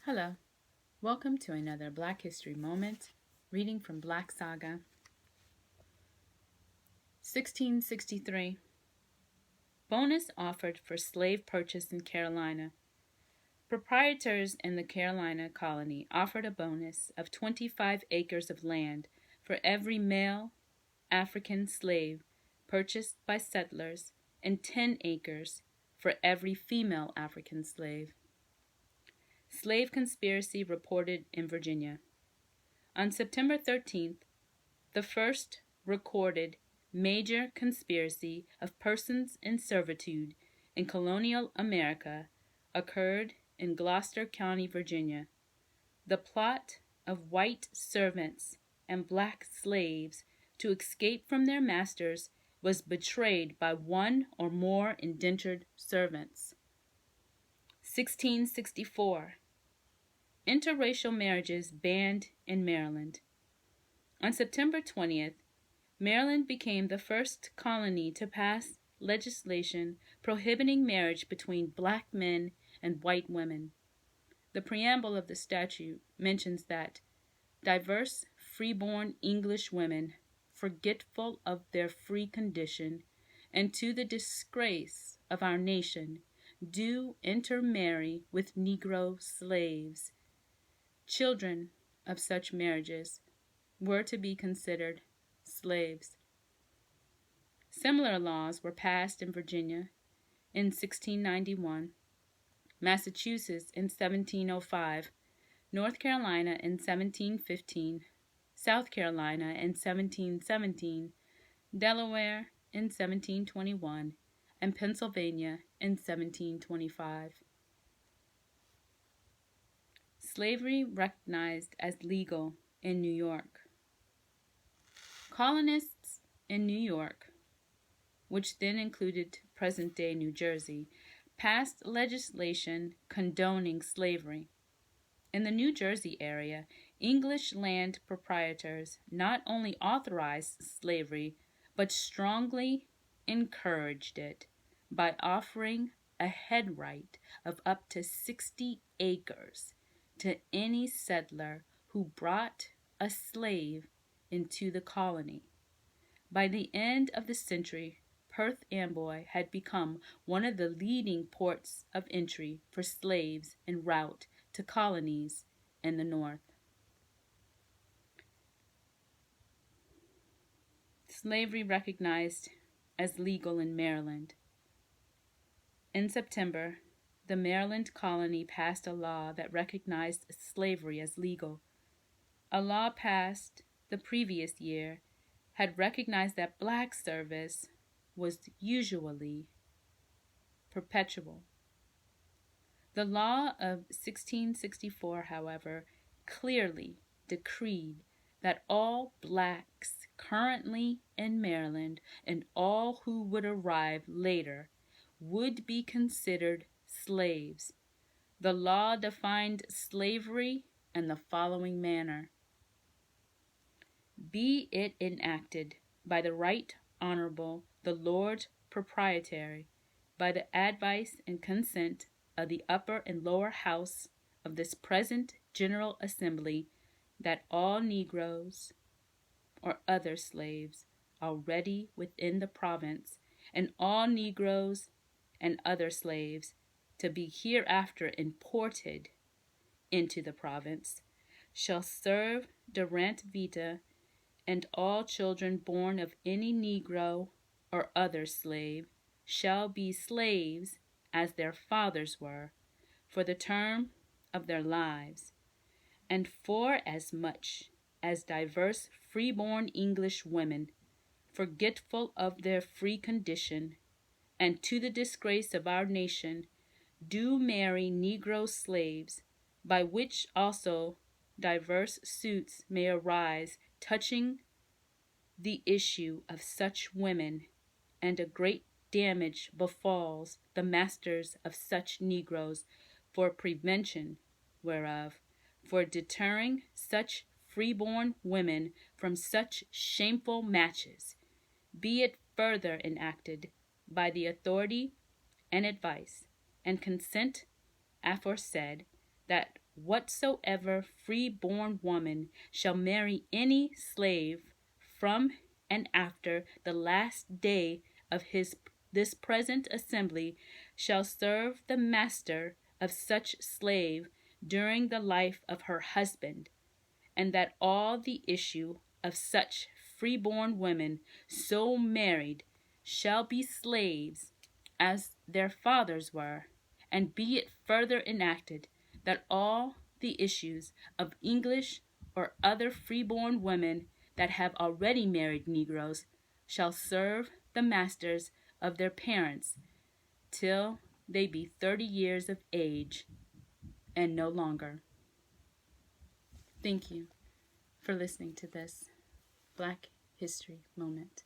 Hello, welcome to another Black History Moment, reading from Black Saga. 1663. Bonus offered for slave purchase in Carolina. Proprietors in the Carolina colony offered a bonus of 25 acres of land for every male African slave purchased by settlers and 10 acres for every female African slave. Slave conspiracy reported in Virginia. On September 13th, the first recorded major conspiracy of persons in servitude in colonial America occurred in Gloucester County, Virginia. The plot of white servants and black slaves to escape from their masters was betrayed by one or more indentured servants. 1664. Interracial marriages banned in Maryland. On September 20th, Maryland became the first colony to pass legislation prohibiting marriage between black men and white women. The preamble of the statute mentions that diverse freeborn English women, forgetful of their free condition and to the disgrace of our nation, do intermarry with Negro slaves. Children of such marriages were to be considered slaves. Similar laws were passed in Virginia in 1691, Massachusetts in 1705, North Carolina in 1715, South Carolina in 1717, Delaware in 1721, and Pennsylvania in 1725. Slavery recognized as legal in New York. Colonists in New York, which then included present-day New Jersey, passed legislation condoning slavery. In the New Jersey area, English land proprietors not only authorized slavery, but strongly encouraged it by offering a head right of up to 60 acres to any settler who brought a slave into the colony. By the end of the century, Perth Amboy had become one of the leading ports of entry for slaves en route to colonies in the North. Slavery recognized as legal in Maryland. In September, the Maryland colony passed a law that recognized slavery as legal. A law passed the previous year had recognized that black service was usually perpetual. The law of 1664, however, clearly decreed that all blacks currently in Maryland and all who would arrive later would be considered slaves. The law defined slavery in the following manner: be it enacted by the Right Honorable the Lord Proprietary, by the advice and consent of the upper and lower house of this present General Assembly, that all Negroes or other slaves already within the province, and all Negroes and other slaves to be hereafter imported into the province, shall serve durant vita, and all children born of any Negro or other slave shall be slaves as their fathers were, for the term of their lives, and for as much as diverse freeborn English women, forgetful of their free condition, and to the disgrace of our nation, do marry Negro slaves, by which also diverse suits may arise touching the issue of such women, and a great damage befalls the masters of such Negroes for prevention whereof, for deterring such freeborn women from such shameful matches, be it further enacted by the authority and advice and consent aforesaid, that whatsoever free-born woman shall marry any slave from and after the last day of this present assembly shall serve the master of such slave during the life of her husband, and that all the issue of such freeborn women so married shall be slaves as their fathers were, and be it further enacted that all the issues of English or other freeborn women that have already married Negroes shall serve the masters of their parents till they be 30 years of age and no longer. Thank you for listening to this Black History Moment.